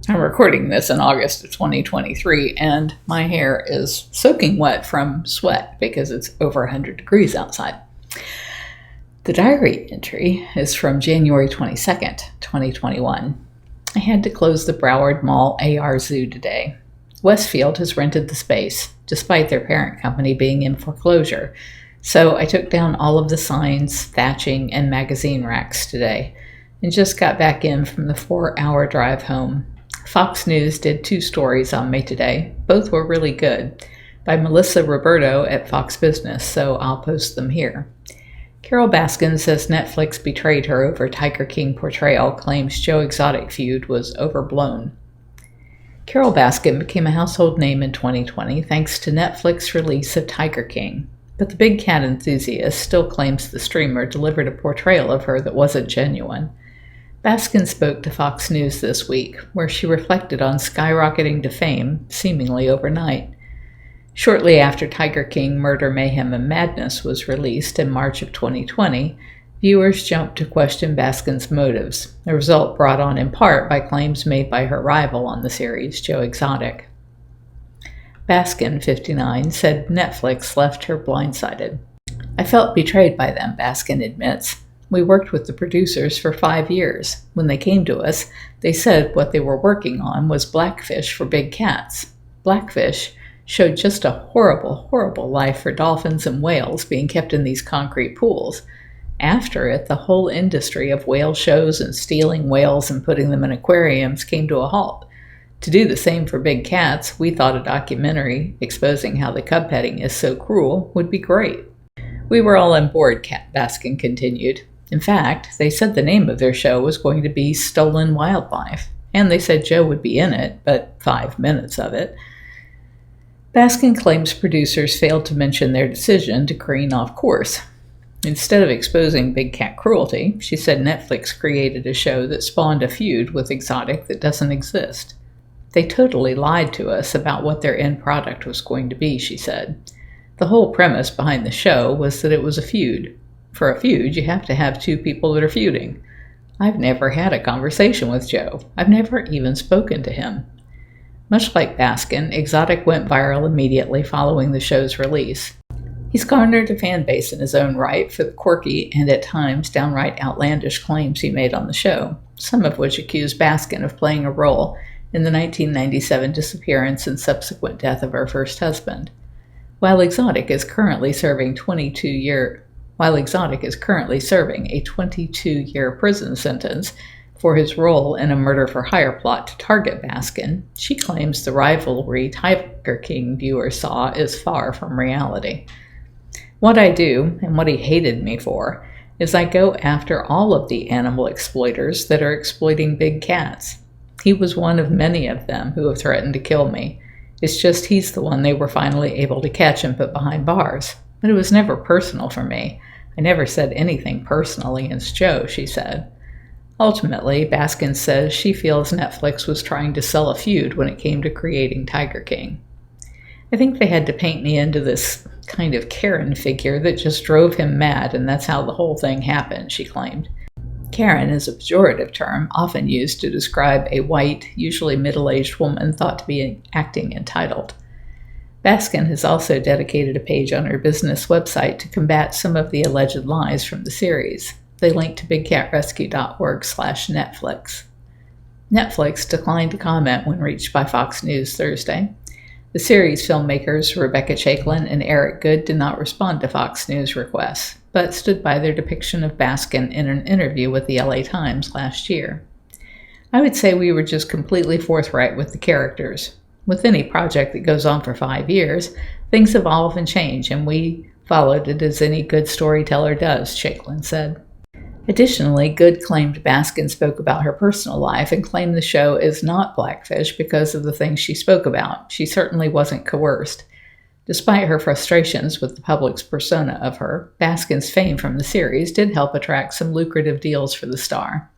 I'm recording this in August of 2023, and my hair is soaking wet from sweat because it's over 100 degrees outside. The diary entry is from January 22nd, 2021. I had to close the Broward Mall AR Zoo today. Westfield has rented the space, despite their parent company being in foreclosure, so I took down all of the signs, thatching, and magazine racks today, and just got back in from the 4-hour drive home. Fox News did 2 stories on me today. Both were really good, by Melissa Roberto at Fox Business, so I'll post them here. Carole Baskin says Netflix betrayed her over Tiger King portrayal, claims Joe Exotic feud was overblown. Carole Baskin became a household name in 2020 thanks to Netflix release of Tiger King, but the big cat enthusiast still claims the streamer delivered a portrayal of her that wasn't genuine. Baskin spoke to Fox News this week, where she reflected on skyrocketing to fame, seemingly overnight. Shortly after Tiger King Murder, Mayhem and Madness was released in March of 2020, viewers jumped to question Baskin's motives, a result brought on in part by claims made by her rival on the series, Joe Exotic. Baskin, 59, said Netflix left her blindsided. "I felt betrayed by them," Baskin admits. "We worked with the producers for 5 years. When they came to us, they said what they were working on was Blackfish for big cats. Blackfish showed just a horrible, horrible life for dolphins and whales being kept in these concrete pools. After it, the whole industry of whale shows and stealing whales and putting them in aquariums came to a halt. To do the same for big cats, we thought a documentary exposing how the cub petting is so cruel would be great. We were all on board," Baskin continued. In fact, they said the name of their show was going to be Stolen Wildlife, and they said Joe would be in it, but 5 minutes of it. Baskin claims producers failed to mention their decision to careen off course. Instead of exposing big cat cruelty, she said Netflix created a show that spawned a feud with Exotic that doesn't exist. "They totally lied to us about what their end product was going to be," she said. "The whole premise behind the show was that it was a feud. For a feud, you have to have 2 people that are feuding. I've never had a conversation with Joe. I've never even spoken to him." Much like Baskin, Exotic went viral immediately following the show's release. He's garnered a fan base in his own right for the quirky and at times downright outlandish claims he made on the show, some of which accuse Baskin of playing a role in the 1997 disappearance and subsequent death of her first husband. While Exotic is currently serving a 22-year prison sentence for his role in a murder-for-hire plot to target Baskin, she claims the rivalry Tiger King viewers saw is far from reality. "What I do, and what he hated me for, is I go after all of the animal exploiters that are exploiting big cats. He was one of many of them who have threatened to kill me. It's just he's the one they were finally able to catch and put behind bars. But it was never personal for me. I never said anything personal against Joe," she said. Ultimately, Baskin says she feels Netflix was trying to sell a feud when it came to creating Tiger King. "I think they had to paint me into this kind of Karen figure that just drove him mad, and that's how the whole thing happened," she claimed. Karen is a pejorative term often used to describe a white, usually middle-aged woman thought to be acting entitled. Baskin has also dedicated a page on her business website to combat some of the alleged lies from the series. They link to bigcatrescue.org/Netflix. Netflix declined to comment when reached by Fox News Thursday. The series filmmakers Rebecca Chaiklin and Eric Good did not respond to Fox News requests, but stood by their depiction of Baskin in an interview with the LA Times last year. "I would say we were just completely forthright with the characters. With any project that goes on for 5 years, things evolve and change, and we followed it as any good storyteller does," Chaiklin said. Additionally, Good claimed Baskin spoke about her personal life and claimed the show is not Blackfish because of the things she spoke about. She certainly wasn't coerced. Despite her frustrations with the public's persona of her, Baskin's fame from the series did help attract some lucrative deals for the star.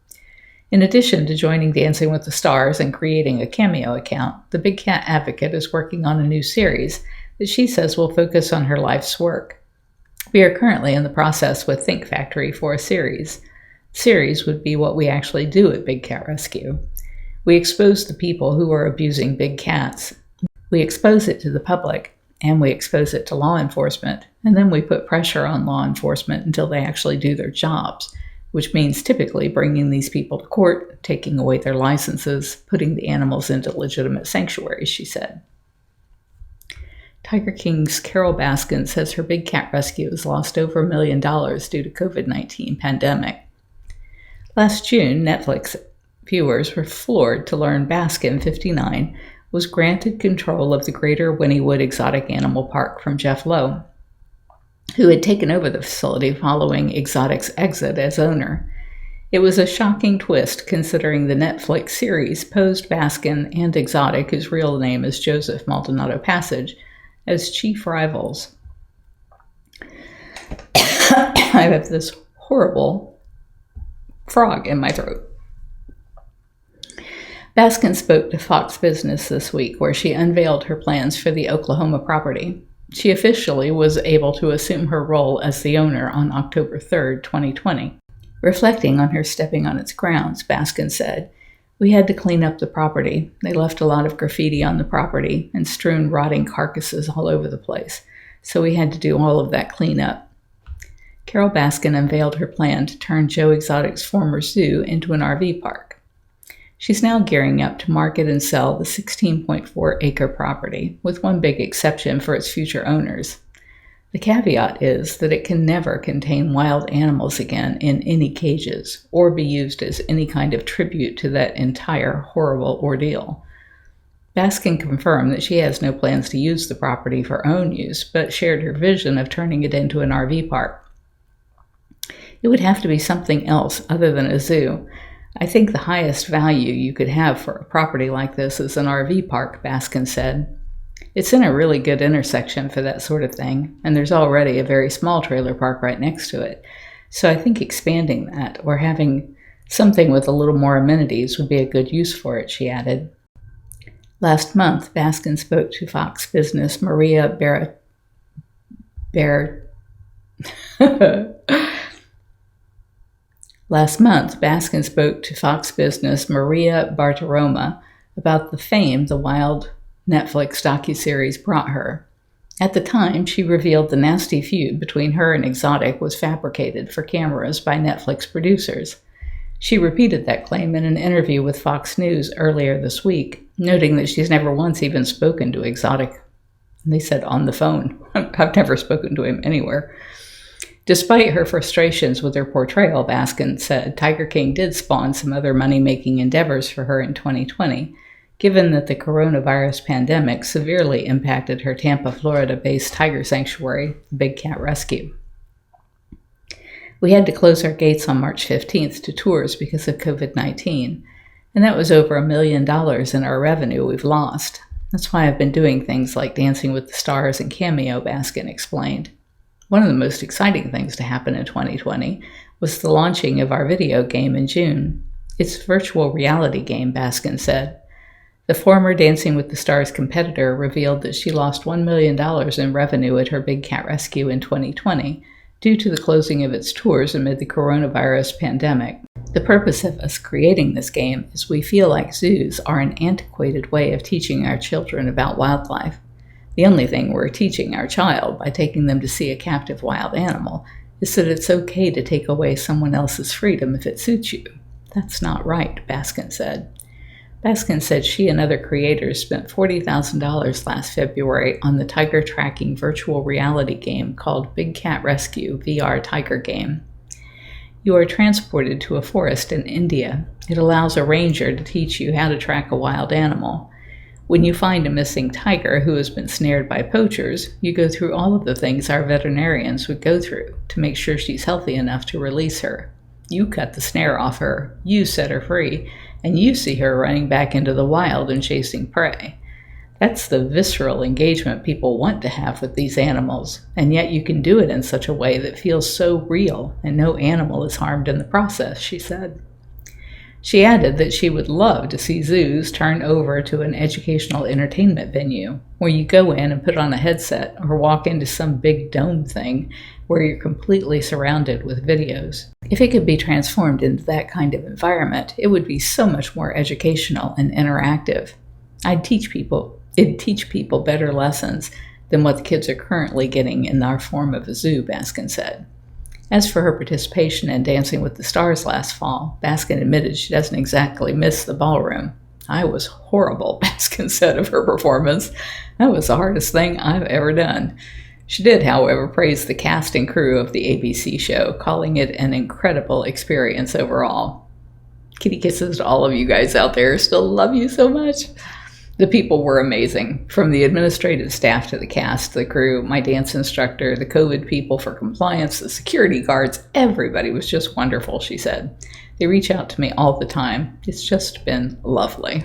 In addition to joining Dancing with the Stars and creating a Cameo account, the Big Cat Advocate is working on a new series that she says will focus on her life's work. "We are currently in the process with Think Factory for a series. The series would be what we actually do at Big Cat Rescue. We expose the people who are abusing big cats. We expose it to the public, and we expose it to law enforcement, and then we put pressure on law enforcement until they actually do their jobs, which means typically bringing these people to court, taking away their licenses, putting the animals into legitimate sanctuaries, she said. Tiger King's Carole Baskin says her big cat rescue has lost over $1 million due to COVID-19 pandemic. Last June, Netflix viewers were floored to learn Baskin, 59, was granted control of the Greater Wynnewood Exotic Animal Park from Jeff Lowe, who had taken over the facility following Exotic's exit as owner. It was a shocking twist considering the Netflix series posed Baskin and Exotic, whose real name is Joseph Maldonado Passage, as chief rivals. I have this horrible frog in my throat. Baskin spoke to Fox Business this week, where she unveiled her plans for the Oklahoma property. She officially was able to assume her role as the owner on October 3, 2020. Reflecting on her stepping on its grounds, Baskin said, "We had to clean up the property. They left a lot of graffiti on the property and strewn rotting carcasses all over the place, so we had to do all of that cleanup." Carole Baskin unveiled her plan to turn Joe Exotic's former zoo into an RV park. She's now gearing up to market and sell the 16.4-acre property, with one big exception for its future owners. The caveat is that it can never contain wild animals again in any cages, or be used as any kind of tribute to that entire horrible ordeal. Baskin confirmed that she has no plans to use the property for her own use, but shared her vision of turning it into an RV park. It would have to be something else other than a zoo. I think the highest value you could have for a property like this is an RV park, Baskin said. It's in a really good intersection for that sort of thing, and there's already a very small trailer park right next to it. So I think expanding that, or having something with a little more amenities, would be a good use for it, she added. Last month, Baskin spoke to Fox Business Maria Bartiromo about the fame the wild Netflix docuseries brought her. At the time, she revealed the nasty feud between her and Exotic was fabricated for cameras by Netflix producers. She repeated that claim in an interview with Fox News earlier this week, noting that she's never once even spoken to Exotic. They said on the phone. I've never spoken to him anywhere. Despite her frustrations with her portrayal, Baskin said Tiger King did spawn some other money-making endeavors for her in 2020, given that the coronavirus pandemic severely impacted her Tampa, Florida-based tiger sanctuary, Big Cat Rescue. "We had to close our gates on March 15th to tours because of COVID-19, and that was over $1 million in our revenue we've lost. That's why I've been doing things like Dancing with the Stars and Cameo," Baskin explained. One of the most exciting things to happen in 2020 was the launching of our video game in June. It's a virtual reality game, Baskin said. The former Dancing with the Stars competitor revealed that she lost $1 million in revenue at her Big Cat Rescue in 2020 due to the closing of its tours amid the coronavirus pandemic. "The purpose of us creating this game is we feel like zoos are an antiquated way of teaching our children about wildlife. The only thing we're teaching our child by taking them to see a captive wild animal is that it's okay to take away someone else's freedom if it suits you. That's not right," Baskin said. Baskin said she and other creators spent $40,000 last February on the tiger tracking virtual reality game called Big Cat Rescue VR Tiger Game. You are transported to a forest in India. It allows a ranger to teach you how to track a wild animal. When you find a missing tiger who has been snared by poachers, you go through all of the things our veterinarians would go through to make sure she's healthy enough to release her. You cut the snare off her, you set her free, and you see her running back into the wild and chasing prey. That's the visceral engagement people want to have with these animals, and yet you can do it in such a way that feels so real, and no animal is harmed in the process, she said. She added that she would love to see zoos turn over to an educational entertainment venue, where you go in and put on a headset or walk into some big dome thing where you're completely surrounded with videos. If it could be transformed into that kind of environment, it would be so much more educational and interactive. It'd teach people better lessons than what the kids are currently getting in our form of a zoo, Baskin said. As for her participation in Dancing with the Stars last fall, Baskin admitted she doesn't exactly miss the ballroom. I was horrible, Baskin said of her performance. That was the hardest thing I've ever done. She did, however, praise the cast and crew of the ABC show, calling it an incredible experience overall. Kitty kisses to all of you guys out there. Still love you so much. The people were amazing, from the administrative staff to the cast, the crew, my dance instructor, the COVID people for compliance, the security guards. Everybody was just wonderful, she said. They reach out to me all the time. It's just been lovely.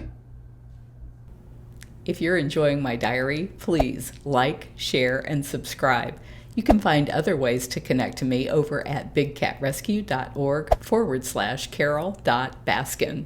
If you're enjoying my diary, please like, share, and subscribe. You can find other ways to connect to me over at bigcatrescue.org/Carole.Baskin.